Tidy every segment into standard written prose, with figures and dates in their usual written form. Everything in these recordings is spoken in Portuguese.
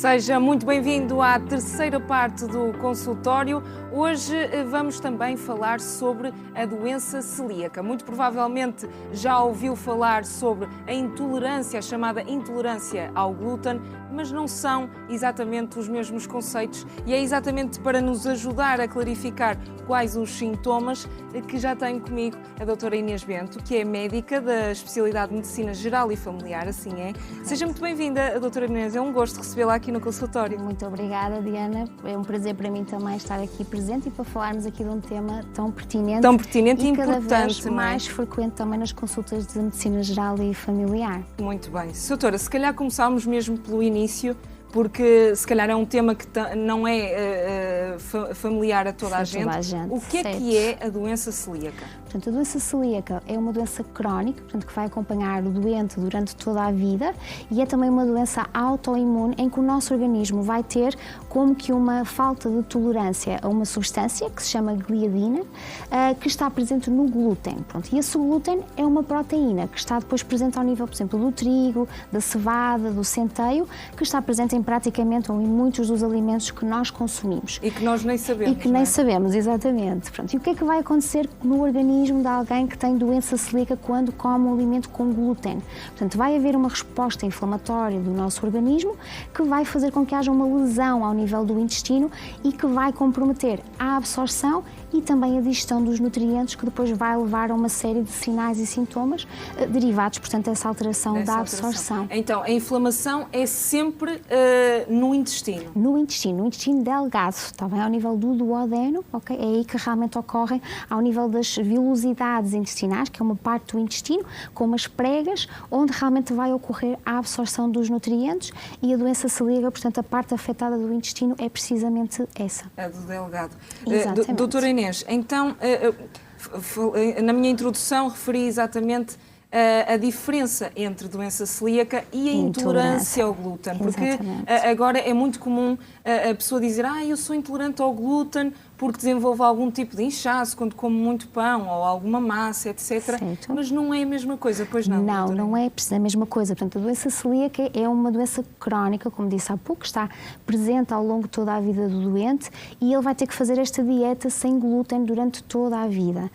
Seja muito bem-vindo à terceira parte do consultório. Hoje vamos também falar sobre a doença celíaca. Muito provavelmente já ouviu falar sobre a intolerância, a chamada intolerância ao glúten, mas não são exatamente os mesmos conceitos e é exatamente para nos ajudar a clarificar quais os sintomas que já tenho comigo a doutora Inês Bento, que é médica da especialidade de Medicina Geral e Familiar, assim é. Seja muito bem-vinda, doutora Inês, é um gosto recebê-la aqui no consultório. Muito obrigada, Diana. É um prazer para mim também estar aqui presente e para falarmos aqui de um tema tão pertinente e importante, cada vez mais frequente também nas consultas de Medicina Geral e Familiar. Muito bem. Doutora, se calhar começámos mesmo pelo início, porque se calhar é um tema que não é familiar a toda a gente. O que é a doença celíaca? Portanto, a doença celíaca é uma doença crónica, portanto, que vai acompanhar o doente durante toda a vida e é também uma doença autoimune em que o nosso organismo vai ter como que uma falta de tolerância a uma substância que se chama gliadina, que está presente no glúten. Pronto, e esse glúten é uma proteína que está depois presente ao nível, por exemplo, do trigo, da cevada, do centeio, que está presente em praticamente ou em muitos dos alimentos que nós consumimos. E que nós nem sabemos. E que nem sabemos, exatamente. Pronto, e o que é que vai acontecer no organismo de alguém que tem doença celíaca quando come um alimento com glúten? Portanto, vai haver uma resposta inflamatória do nosso organismo que vai fazer com que haja uma lesão ao nível do intestino e que vai comprometer a absorção e também a digestão dos nutrientes, que depois vai levar a uma série de sinais e sintomas derivados, portanto, dessa alteração da absorção. Então, a inflamação é sempre no intestino? No intestino delgado, está bem? Ao nível do duodeno, ok? É aí que realmente ocorrem, ao nível das vilosidades intestinais, que é uma parte do intestino, com umas pregas, onde realmente vai ocorrer a absorção dos nutrientes e a doença celíaca, portanto, a parte afetada do intestino é precisamente essa. A do delgado. Exatamente. Doutora Inês, então, na minha introdução referi exatamente a diferença entre doença celíaca e a intolerância ao glúten, porque agora é muito comum a pessoa dizer eu sou intolerante ao glúten porque desenvolve algum tipo de inchaço quando como muito pão ou alguma massa, etc. Certo. Mas não é a mesma coisa, pois não? Não é a mesma coisa. Portanto, a doença celíaca é uma doença crónica, como disse há pouco, está presente ao longo de toda a vida do doente e ele vai ter que fazer esta dieta sem glúten durante toda a vida.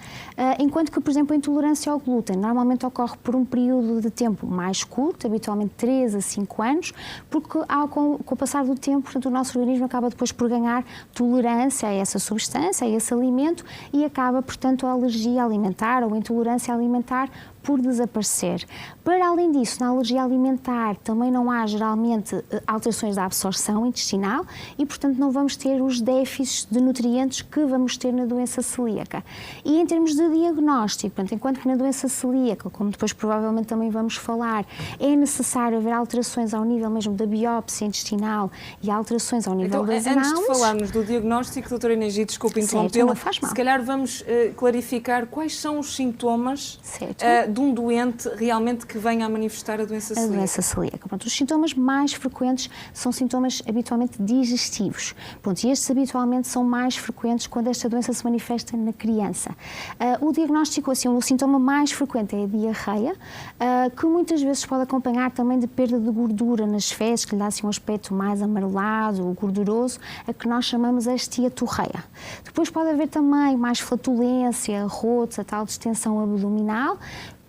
Enquanto que, por exemplo, a intolerância ao glúten normalmente ocorre por um período de tempo mais curto, habitualmente 3 a 5 anos, porque com o passar do tempo, portanto, o nosso organismo acaba depois por ganhar tolerância a essa substância, a esse alimento e acaba, portanto, a alergia alimentar ou a intolerância alimentar por desaparecer. Para além disso, na alergia alimentar também não há geralmente alterações da absorção intestinal e, portanto, não vamos ter os déficits de nutrientes que vamos ter na doença celíaca. E em termos de diagnóstico, portanto, enquanto que na doença celíaca, como depois provavelmente também vamos falar, é necessário haver alterações ao nível mesmo da biópsia intestinal e alterações ao nível das análises. Antes de falarmos do diagnóstico, doutora Inês, desculpe interrompê-la, se calhar vamos clarificar quais são os sintomas de um doente realmente que venha a manifestar a doença celíaca. A doença celíaca. Pronto, os sintomas mais frequentes são sintomas habitualmente digestivos. Pronto, e estes habitualmente são mais frequentes quando esta doença se manifesta na criança. O diagnóstico, assim, o sintoma mais frequente é a diarreia, que muitas vezes pode acompanhar também de perda de gordura nas fezes, que lhe dá assim um aspecto mais amarelado ou gorduroso, a que nós chamamos a esteatorreia. Depois pode haver também mais flatulência, arrotos, a tal distensão abdominal.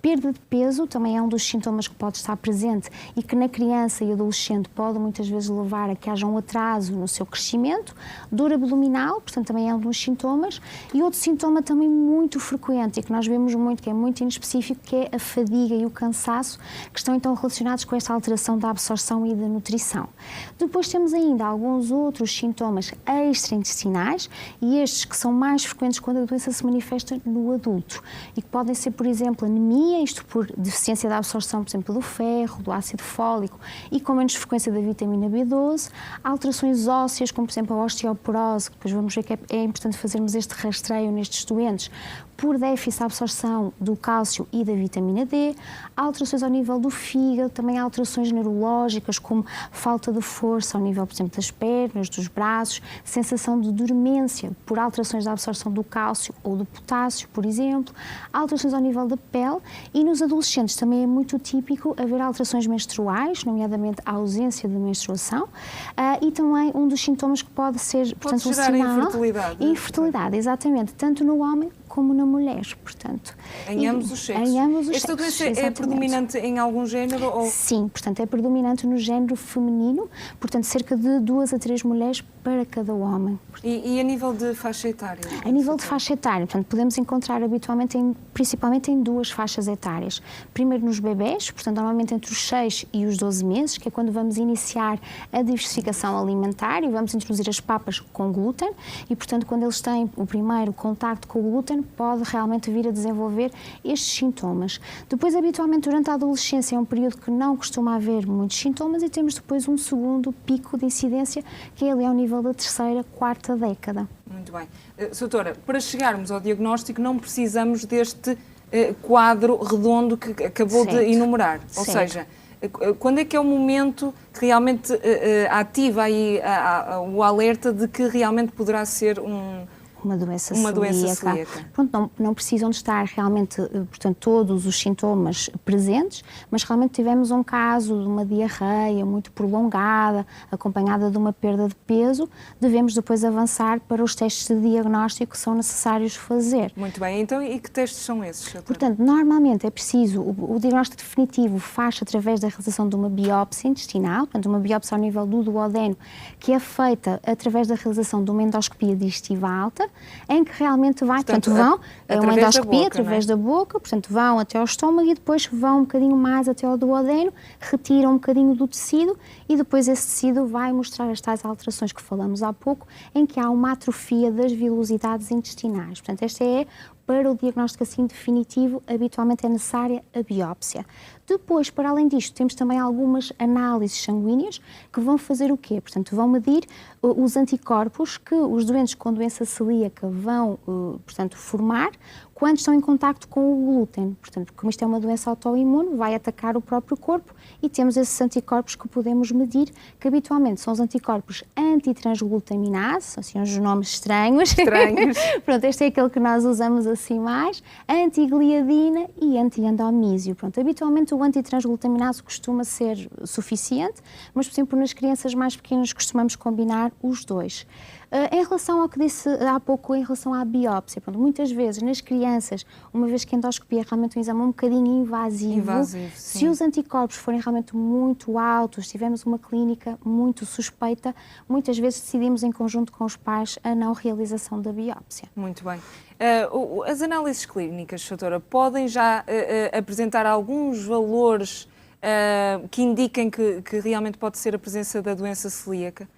Perda de peso também é um dos sintomas que pode estar presente e que na criança e adolescente pode muitas vezes levar a que haja um atraso no seu crescimento. Dor abdominal, portanto, também é um dos sintomas. E outro sintoma também muito frequente e que nós vemos muito, que é muito inespecífico, que é a fadiga e o cansaço, que estão então relacionados com esta alteração da absorção e da nutrição. Depois temos ainda alguns outros sintomas extraintestinais e estes que são mais frequentes quando a doença se manifesta no adulto e que podem ser, por exemplo, anemia, isto por deficiência da absorção, por exemplo, do ferro, do ácido fólico e com menos frequência da vitamina B12, alterações ósseas, como por exemplo a osteoporose, que depois vamos ver que é importante fazermos este rastreio nestes doentes, por déficit de absorção do cálcio e da vitamina D, alterações ao nível do fígado, também alterações neurológicas, como falta de força ao nível, por exemplo, das pernas, dos braços, sensação de dormência por alterações da absorção do cálcio ou do potássio, por exemplo, alterações ao nível da pele E nos adolescentes também é muito típico haver alterações menstruais, nomeadamente a ausência de menstruação, e também um dos sintomas que pode ser, portanto, um gerar sinal... infertilidade. Infertilidade, exatamente, tanto no homem como na mulher, portanto. Em ambos os sexos. Em ambos os Esta sexos, doença é exatamente. predominante em algum género? Ou... Sim, portanto, é predominante no género feminino, portanto, cerca de 2 a 3 mulheres para cada homem. E a nível de faixa etária? A nível de faixa etária, portanto, podemos encontrar habitualmente, principalmente em 2 faixas etárias. Primeiro nos bebés, portanto, normalmente entre os 6 e os 12 meses, que é quando vamos iniciar a diversificação alimentar e vamos introduzir as papas com glúten e, portanto, quando eles têm o primeiro contacto com o glúten, pode realmente vir a desenvolver estes sintomas. Depois, habitualmente, durante a adolescência é um período que não costuma haver muitos sintomas e temos depois um segundo pico de incidência, que é ali ao nível da 3ª, 4ª década. Muito bem. Doutora, para chegarmos ao diagnóstico não precisamos deste quadro redondo que acabou de enumerar. Ou seja, quando é que é o momento que realmente ativa aí o alerta de que realmente poderá ser uma doença celíaca. Pronto, não precisam de estar realmente, portanto, todos os sintomas presentes, mas realmente tivemos um caso de uma diarreia muito prolongada, acompanhada de uma perda de peso, devemos depois avançar para os testes de diagnóstico que são necessários fazer. Muito bem, então e que testes são esses, doutora? Portanto, normalmente é preciso, o diagnóstico definitivo faz através da realização de uma biópsia intestinal, portanto, uma biópsia ao nível do duodeno, que é feita através da realização de uma endoscopia digestiva alta, em que realmente vai, portanto vão, uma endoscopia através da boca, portanto vão até ao estômago e depois vão um bocadinho mais até ao duodeno, retiram um bocadinho do tecido e depois esse tecido vai mostrar as tais alterações que falamos há pouco, em que há uma atrofia das vilosidades intestinais. Portanto, esta é para o diagnóstico assim definitivo, habitualmente é necessária a biópsia. Depois, para além disto, temos também algumas análises sanguíneas que vão fazer o quê? Portanto, vão medir os anticorpos que os doentes com doença celíaca vão, portanto, formar quando estão em contacto com o glúten. Portanto, como isto é uma doença autoimune, vai atacar o próprio corpo e temos esses anticorpos que podemos medir, que habitualmente são os anticorpos antitransglutaminase, assim uns nomes estranhos. Pronto, este é aquele que nós usamos assim mais, antigliadina e antiendomísio. Pronto, habitualmente o antitransglutaminase costuma ser suficiente, mas, por exemplo, nas crianças mais pequenas costumamos combinar os dois. Em relação ao que disse há pouco, em relação à biópsia, pronto, muitas vezes nas crianças, uma vez que a endoscopia é realmente um exame um bocadinho invasivo, se os anticorpos forem realmente muito altos, tivermos uma clínica muito suspeita, muitas vezes decidimos em conjunto com os pais a não realização da biópsia. Muito bem. As análises clínicas, doutora, podem já apresentar alguns valores que indiquem que realmente pode ser a presença da doença celíaca?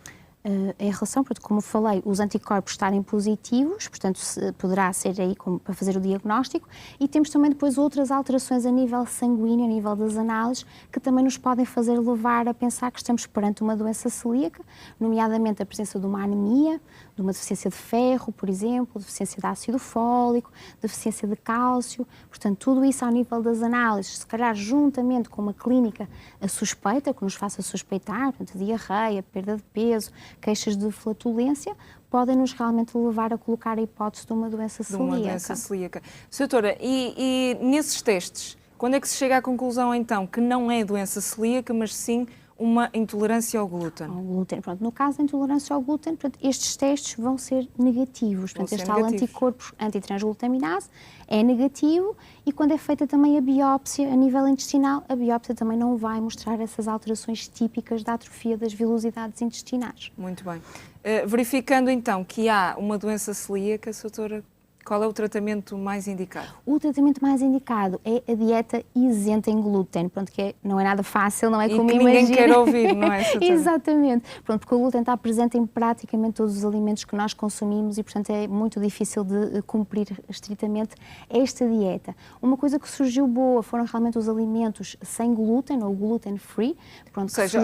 Em relação, como falei, os anticorpos estarem positivos, portanto, poderá ser aí para fazer o diagnóstico, e temos também depois outras alterações a nível sanguíneo, a nível das análises, que também nos podem fazer levar a pensar que estamos perante uma doença celíaca, nomeadamente a presença de uma anemia, de uma deficiência de ferro, por exemplo, deficiência de ácido fólico, deficiência de cálcio, portanto, tudo isso ao nível das análises, se calhar juntamente com uma clínica suspeita, que nos faça suspeitar, portanto, diarreia, perda de peso, queixas de flatulência, podem-nos realmente levar a colocar a hipótese de uma doença celíaca. De uma doença celíaca. Doutora, e nesses testes, quando é que se chega à conclusão, então, que não é doença celíaca, mas sim uma intolerância ao glúten? Ao glúten. Pronto, no caso da intolerância ao glúten, portanto, estes testes vão ser negativos. Portanto, este tal anticorpo antitransglutaminase é negativo e quando é feita também a biópsia a nível intestinal, a biópsia também não vai mostrar essas alterações típicas da atrofia das vilosidades intestinais. Muito bem. Verificando então que há uma doença celíaca, doutora, qual é o tratamento mais indicado? O tratamento mais indicado é a dieta isenta em glúten, pronto, que não é nada fácil, não é como imagina. Ninguém quer ouvir, não é? Exatamente, pronto, porque o glúten está presente em praticamente todos os alimentos que nós consumimos e, portanto, é muito difícil de cumprir estritamente esta dieta. Uma coisa que surgiu boa foram realmente os alimentos sem glúten ou gluten free, pronto, ou seja,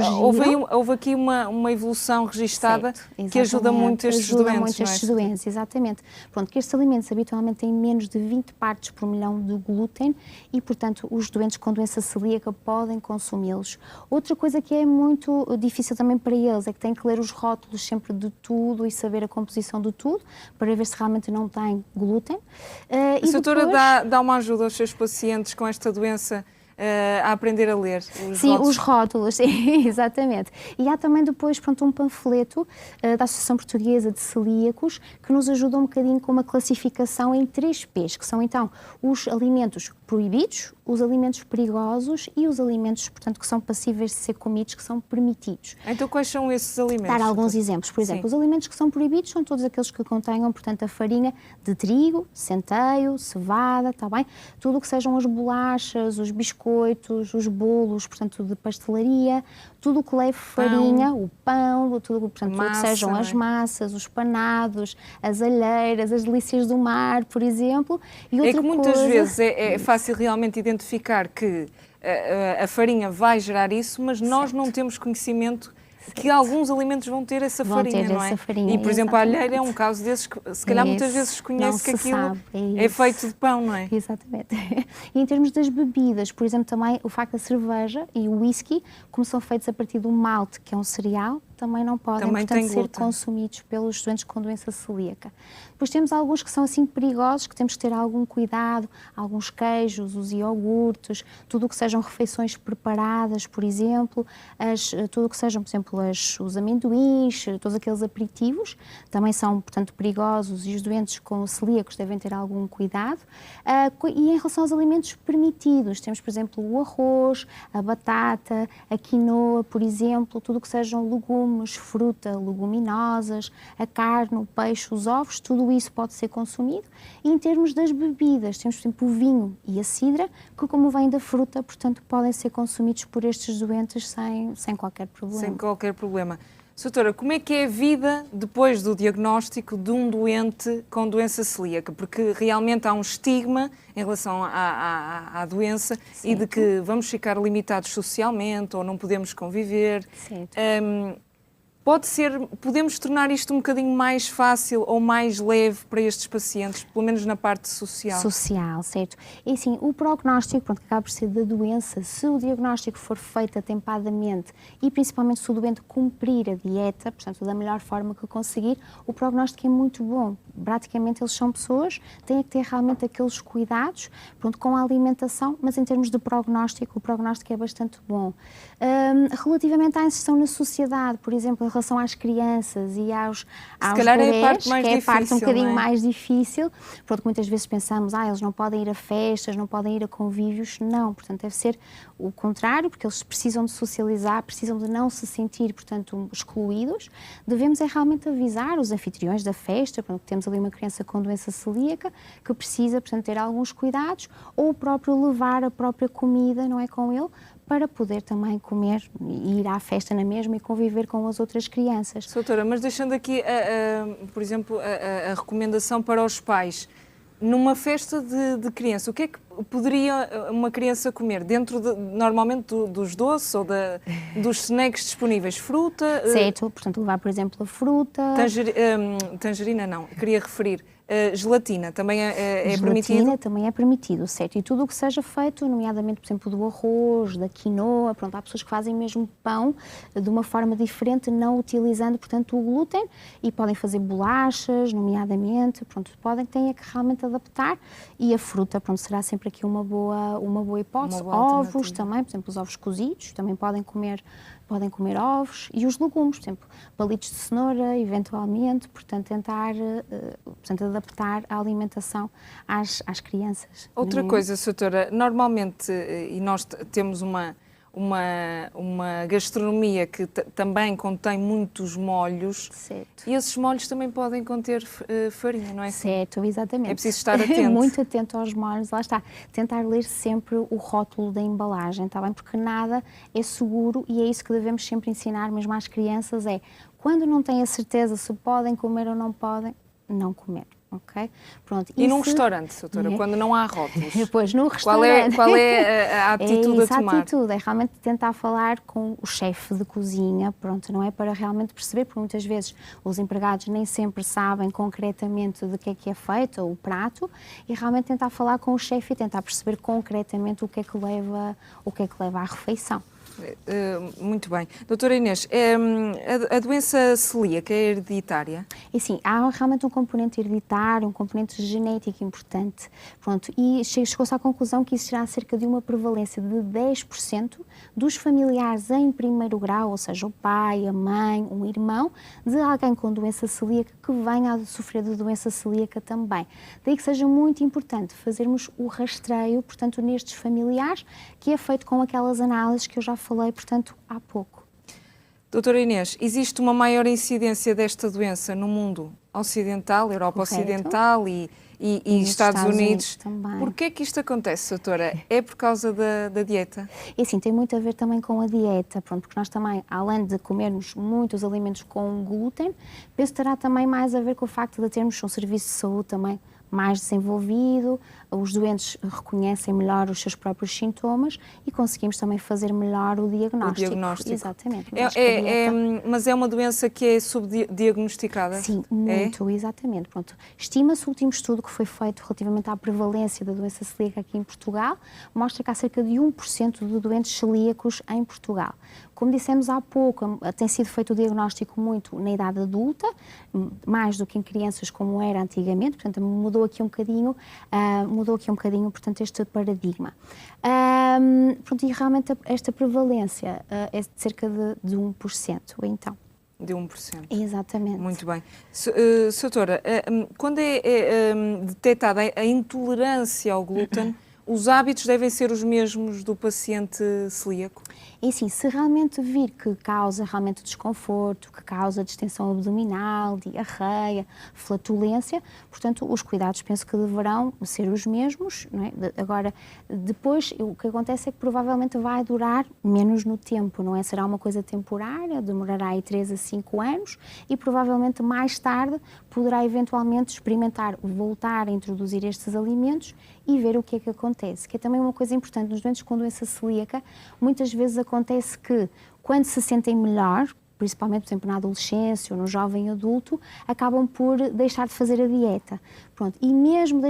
houve aqui uma evolução registada que ajuda muito estes doentes, exatamente. Pronto, que estes alimentos alimentos habitualmente têm menos de 20 partes por milhão de glúten e, portanto, os doentes com doença celíaca podem consumi-los. Outra coisa que é muito difícil também para eles é que têm que ler os rótulos sempre de tudo e saber a composição de tudo para ver se realmente não tem glúten. A doutora dá uma ajuda aos seus pacientes com esta doença a aprender a ler os sim, rótulos. os rótulos, sim, exatamente. E há também depois, pronto, um panfleto da Associação Portuguesa de Celíacos que nos ajuda um bocadinho com uma classificação em 3 P's, que são então os alimentos proibidos, os alimentos perigosos e os alimentos, portanto, que são passíveis de ser comidos, que são permitidos. Então, quais são esses alimentos? Dar alguns exemplos. Por exemplo, sim. Os alimentos que são proibidos são todos aqueles que contenham, portanto, a farinha de trigo, centeio, cevada, está bem? Tudo o que sejam as bolachas, os biscoitos, os bolos, portanto, de pastelaria, tudo o que leve farinha, o pão, tudo, portanto, tudo que sejam as massas, os panados, as alheiras, as delícias do mar, por exemplo. E outra é que muitas vezes é fácil realmente identificar que a farinha vai gerar isso, mas nós não temos conhecimento que alguns alimentos vão ter essa farinha, não é? E, por exemplo, a alheira é um caso desses que, se calhar, muitas vezes se conhece que aquilo é feito de pão, não é? Exatamente. E em termos das bebidas, por exemplo, também o facto da cerveja e o whisky, como são feitos a partir do malte, que é um cereal, também não podem, portanto, ser consumidos pelos doentes com doença celíaca. Depois temos alguns que são assim perigosos, que temos que ter algum cuidado, alguns queijos, os iogurtes, tudo o que sejam refeições preparadas, por exemplo, tudo o que sejam, por exemplo, os amendoins, todos aqueles aperitivos, também são, portanto, perigosos e os doentes com celíacos devem ter algum cuidado. E em relação aos alimentos permitidos, temos, por exemplo, o arroz, a batata, a quinoa, por exemplo, tudo o que sejam legumes, fruta, leguminosas, a carne, o peixe, os ovos, tudo isso pode ser consumido. E em termos das bebidas, temos, por exemplo, o vinho e a cidra, que como vem da fruta, portanto, podem ser consumidos por estes doentes sem qualquer problema. Sem qualquer problema. Doutora, como é que é a vida depois do diagnóstico de um doente com doença celíaca? Porque realmente há um estigma em relação à doença. Certo. E de que vamos ficar limitados socialmente ou não podemos conviver. Certo. Podemos tornar isto um bocadinho mais fácil ou mais leve para estes pacientes, pelo menos na parte social? Social, certo. E sim, o prognóstico, pronto, que acaba por ser da doença, se o diagnóstico for feito atempadamente e principalmente se o doente cumprir a dieta, portanto, da melhor forma que conseguir, o prognóstico é muito bom. Praticamente eles são pessoas, têm que ter realmente aqueles cuidados, pronto, com a alimentação, mas em termos de prognóstico, o prognóstico é bastante bom. Relativamente à inserção na sociedade, por exemplo, em relação às crianças e aos calhar bebés, é a parte mais que é a difícil, parte um bocadinho mais difícil, porque muitas vezes pensamos, eles não podem ir a festas, não podem ir a convívios, não, portanto deve ser o contrário, porque eles precisam de socializar, precisam de não se sentir, portanto, excluídos. Devemos realmente avisar os anfitriões da festa, portanto, temos ali uma criança com doença celíaca que precisa, portanto, ter alguns cuidados, ou o próprio levar a própria comida, não é, com ele, para poder também comer e ir à festa na mesma e conviver com as outras crianças. Doutora, mas deixando aqui, por exemplo, a recomendação para os pais, numa festa de criança, o que é que poderia uma criança comer? Normalmente dos doces ou dos snacks disponíveis? Fruta? Certo, portanto levar, por exemplo, a fruta... Tangerina não, queria referir. Gelatina também é permitido? Gelatina também é permitido, certo. E tudo o que seja feito, nomeadamente, por exemplo, do arroz, da quinoa, pronto, há pessoas que fazem mesmo pão de uma forma diferente, não utilizando, portanto, o glúten, e podem fazer bolachas, nomeadamente, pronto, têm que realmente adaptar, e a fruta, pronto, será sempre aqui uma boa hipótese. Ovos também, por exemplo, os ovos cozidos, também podem comer ovos, e os legumes, por exemplo, palitos de cenoura, eventualmente, portanto, tentar adaptar a alimentação às crianças. Outra coisa, doutora, normalmente, e nós temos uma gastronomia que também contém muitos molhos, certo. E esses molhos também podem conter farinha, não é? Certo, exatamente. É preciso estar atento. Muito atento aos molhos, lá está. Tentar ler sempre o rótulo da embalagem, está bem? Porque nada é seguro e é isso que devemos sempre ensinar mesmo às crianças, quando não têm a certeza se podem comer ou não podem, não comer. ok? Pronto. E num restaurante, doutora, quando não há rótulos? Depois, num restaurante. Qual é a atitude a tomar? A atitude é realmente tentar falar com o chefe de cozinha, pronto, não é para realmente perceber, porque muitas vezes os empregados nem sempre sabem concretamente de que é feito o prato, e realmente tentar falar com o chefe e tentar perceber concretamente o que é que leva à refeição. Muito bem. Doutora Inês, a doença celíaca é hereditária? E sim, há realmente um componente hereditário, um componente genético importante. Pronto, e chegou-se à conclusão que existirá cerca de uma prevalência de 10% dos familiares em primeiro grau, ou seja, o pai, a mãe, um irmão, de alguém com doença celíaca que venha a sofrer de doença celíaca também. Daí que seja muito importante fazermos o rastreio, portanto, nestes familiares, que é feito com aquelas análises que eu já falei, portanto, há pouco. Doutora Inês, existe uma maior incidência desta doença no mundo ocidental, Europa Ocidental e Estados Unidos também. Por que é que isto acontece, doutora? É por causa da dieta? E sim, tem muito a ver também com a dieta, pronto, porque nós também, além de comermos muitos alimentos com glúten, penso que terá também mais a ver com o facto de termos um serviço de saúde também mais desenvolvido, os doentes reconhecem melhor os seus próprios sintomas e conseguimos também fazer melhor o diagnóstico. O diagnóstico. Exatamente. Mas é uma doença que é subdiagnosticada? Sim, muito, exatamente. Pronto. Estima-se o último estudo que foi feito relativamente à prevalência da doença celíaca aqui em Portugal, mostra que há cerca de 1% de doentes celíacos em Portugal. Como dissemos há pouco, tem sido feito o diagnóstico muito na idade adulta, mais do que em crianças como era antigamente, portanto mudou aqui um bocadinho, portanto, este paradigma. Pronto, e realmente esta prevalência é de cerca de 1%, então. De 1%. Exatamente. Muito bem. Doutora, quando é detectada a intolerância ao glúten, os hábitos devem ser os mesmos do paciente celíaco? E sim, se realmente vir que causa realmente desconforto, que causa distensão abdominal, diarreia, flatulência, portanto, os cuidados penso que deverão ser os mesmos, não é? Agora, depois, o que acontece é que provavelmente vai durar menos no tempo, não é? Será uma coisa temporária, demorará aí 3 a 5 anos e provavelmente mais tarde poderá eventualmente experimentar voltar a introduzir estes alimentos e ver o que é que acontece, que é também uma coisa importante nos doentes com doença celíaca. Muitas vezes acontece que quando se sentem melhor, principalmente, por exemplo, na adolescência ou no jovem adulto, acabam por deixar de fazer a dieta. Pronto. E mesmo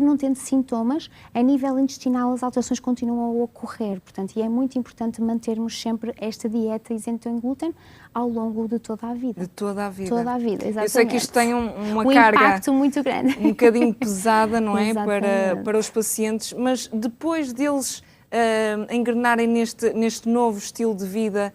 não tendo sintomas, a nível intestinal as alterações continuam a ocorrer. Portanto, e é muito importante mantermos sempre esta dieta isenta em glúten ao longo de toda a vida. De toda a vida. Toda a vida, exatamente. Eu sei que isto tem uma carga impacto muito grande. Um bocadinho pesada, não é? para os pacientes, mas depois deles engrenarem neste novo estilo de vida,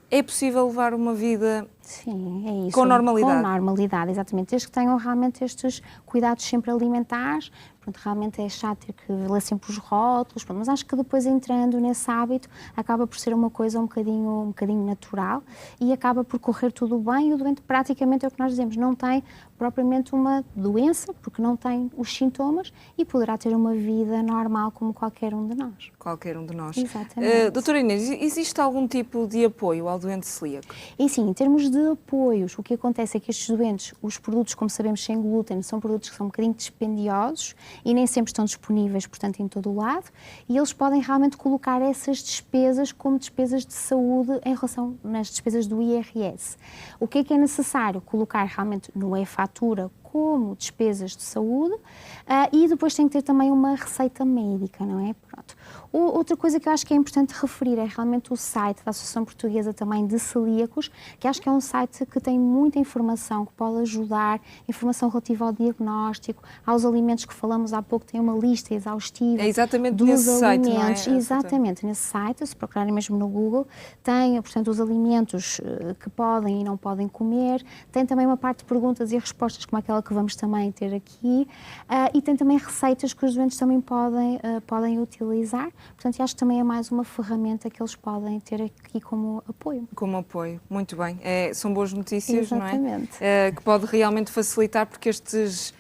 é possível levar uma vida Sim, é isso. Com normalidade? Com normalidade, exatamente. Desde que tenham realmente estes cuidados sempre alimentares. Pronto, realmente é chato ter que ler sempre os rótulos, mas acho que depois entrando nesse hábito acaba por ser uma coisa um bocadinho natural e acaba por correr tudo bem e o doente praticamente é o que nós dizemos, não tem propriamente uma doença, porque não tem os sintomas e poderá ter uma vida normal como qualquer um de nós. Qualquer um de nós. Exatamente. Doutora Inês, existe algum tipo de apoio ao doente celíaco? E sim, em termos de apoios, o que acontece é que estes doentes, os produtos, como sabemos, sem glúten, são produtos que são um bocadinho dispendiosos e nem sempre estão disponíveis, portanto, em todo o lado, e eles podem realmente colocar essas despesas como despesas de saúde em relação nas despesas do IRS. O que é necessário? Colocar realmente no e-fatura como despesas de saúde e depois tem que ter também uma receita médica, não é? Pronto. Outra coisa que eu acho que é importante referir é realmente o site da Associação Portuguesa também de Celíacos, que acho que é um site que tem muita informação, que pode ajudar, informação relativa ao diagnóstico, aos alimentos que falamos há pouco, tem uma lista exaustiva exatamente dos nesse alimentos. Site, não é? Exatamente, nesse site, se procurarem mesmo no Google, tem, portanto, os alimentos que podem e não podem comer, tem também uma parte de perguntas e respostas, como aquela que vamos também ter aqui, e tem também receitas que os doentes também podem utilizar. Portanto, acho que também é mais uma ferramenta que eles podem ter aqui como apoio. Como apoio, muito bem. São boas notícias, exatamente, não é? Que pode realmente facilitar, porque estes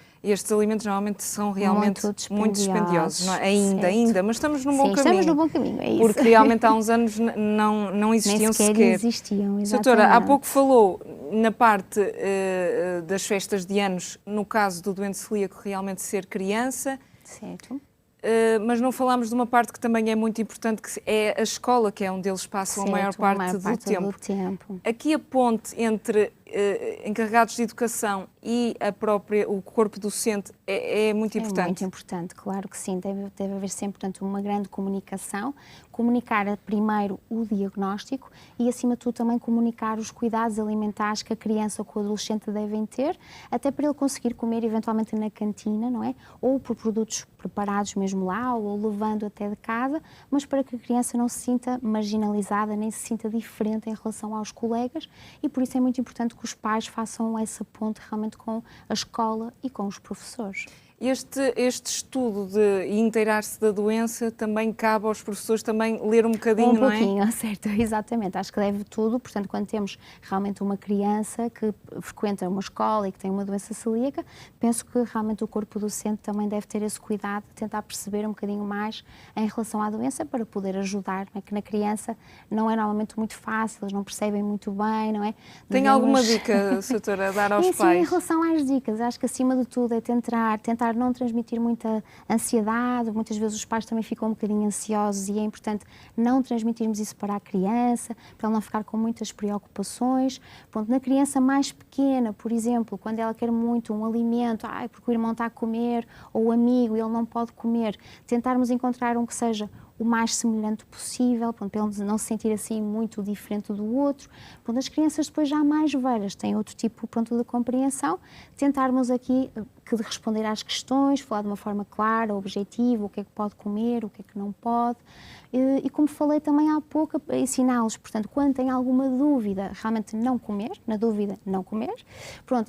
alimentos normalmente são realmente muito dispendiosos, não é? Ainda, mas estamos num bom caminho. Estamos no bom caminho, é isso. Porque realmente há uns anos não existiam Nem sequer existiam, exatamente. Doutora, há pouco falou na parte das festas de anos, no caso do doente celíaco, realmente ser criança. Certo. Mas não falámos de uma parte que também é muito importante, que é a escola, que é onde eles passam a maior parte do tempo. Aqui a ponte entre encarregados de educação e o corpo docente é muito importante. É muito importante, claro que sim. Deve haver sempre, portanto, uma grande comunicação. Comunicar primeiro o diagnóstico e, acima de tudo, também comunicar os cuidados alimentares que a criança ou que o adolescente devem ter, até para ele conseguir comer eventualmente na cantina, não é? Ou por produtos preparados mesmo lá, ou levando até de casa, mas para que a criança não se sinta marginalizada, nem se sinta diferente em relação aos colegas, e por isso é muito importante que os pais façam essa ponte realmente com a escola e com os professores. Este estudo de inteirar-se da doença também cabe aos professores também ler um bocadinho, não é? Um pouquinho, certo, exatamente. Acho que deve tudo. Portanto, quando temos realmente uma criança que frequenta uma escola e que tem uma doença celíaca, penso que realmente o corpo docente também deve ter esse cuidado de tentar perceber um bocadinho mais em relação à doença para poder ajudar, não é? Que na criança não é normalmente muito fácil, eles não percebem muito bem, não é? Tem alguma dica, doutora, a dar aos pais? Em relação às dicas, acho que acima de tudo é tentar não transmitir muita ansiedade. Muitas vezes os pais também ficam um bocadinho ansiosos e é importante não transmitirmos isso para a criança, para ela não ficar com muitas preocupações. Pronto, na criança mais pequena, por exemplo, quando ela quer muito um alimento, porque o irmão está a comer, ou o amigo e ele não pode comer, tentarmos encontrar um que seja o mais semelhante possível, para ele não se sentir assim muito diferente do outro. As crianças depois já mais velhas têm outro tipo de compreensão, tentarmos aqui que de responder às questões, falar de uma forma clara, objetiva, o que é que pode comer, o que é que não pode. E como falei também há pouco, ensiná-los, portanto, quando têm alguma dúvida, realmente não comer, na dúvida não comer,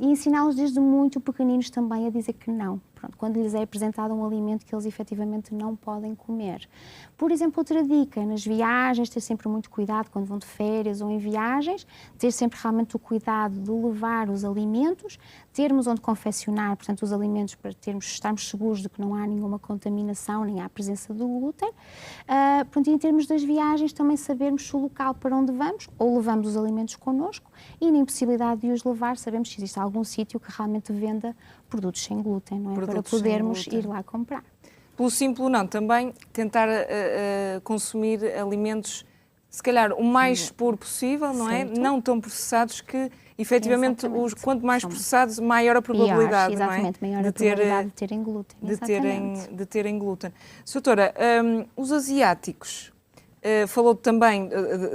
e ensiná-los desde muito pequeninos também a dizer que não. Quando lhes é apresentado um alimento que eles efetivamente não podem comer. Por exemplo, outra dica, nas viagens, ter sempre muito cuidado quando vão de férias ou em viagens, ter sempre realmente o cuidado de levar os alimentos, termos onde confeccionar, portanto, os alimentos para estarmos seguros de que não há nenhuma contaminação, nem há presença do glúten. E em termos das viagens, também sabermos se o local para onde vamos, ou levamos os alimentos connosco, e na impossibilidade de os levar, sabemos se existe algum sítio que realmente venda produtos sem glúten, não é? Para podermos ir lá comprar. Pelo simples não, também tentar consumir alimentos, se calhar, o mais puro possível, não é? Não tão processados que, efetivamente, quanto mais processados, maior a probabilidade, exatamente, não é? Maior a probabilidade de terem glúten. De terem glúten. Doutora, os asiáticos, falou também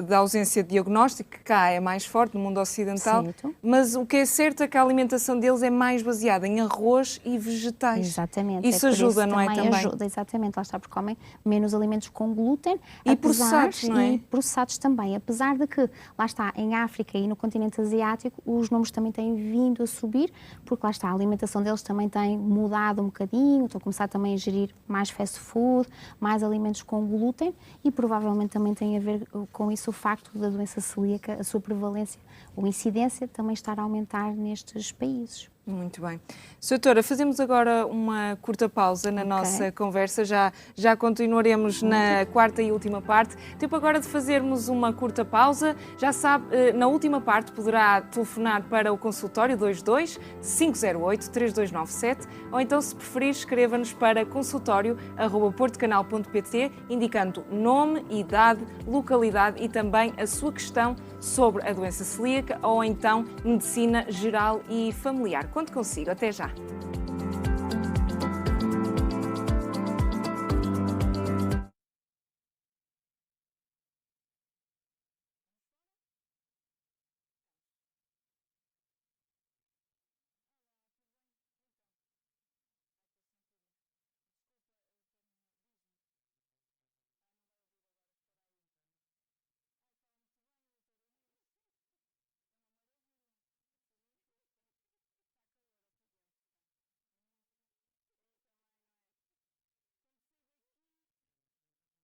da ausência de diagnóstico, que cá é mais forte no mundo ocidental, mas o que é certo é que a alimentação deles é mais baseada em arroz e vegetais. Exatamente. Isso ajuda, não é? Também ajuda, exatamente. Lá está, porque comem menos alimentos com glúten. E processados, não é? E processados também. Apesar de que, lá está, em África e no continente asiático, os números também têm vindo a subir, porque lá está, a alimentação deles também tem mudado um bocadinho, estão a começar também a ingerir mais fast food, mais alimentos com glúten e provavelmente também tem a ver com isso o facto da doença celíaca, a sua prevalência ou incidência também estar a aumentar nestes países. Muito bem. Doutora, fazemos agora uma curta pausa na nossa conversa, já continuaremos na quarta e última parte. Tempo agora de fazermos uma curta pausa. Já sabe, na última parte poderá telefonar para o consultório 22 508 3297 ou então, se preferir, escreva-nos para consultório@portocanal.pt indicando nome, idade, localidade e também a sua questão sobre a doença celíaca ou então medicina geral e familiar. Conto consigo. Até já.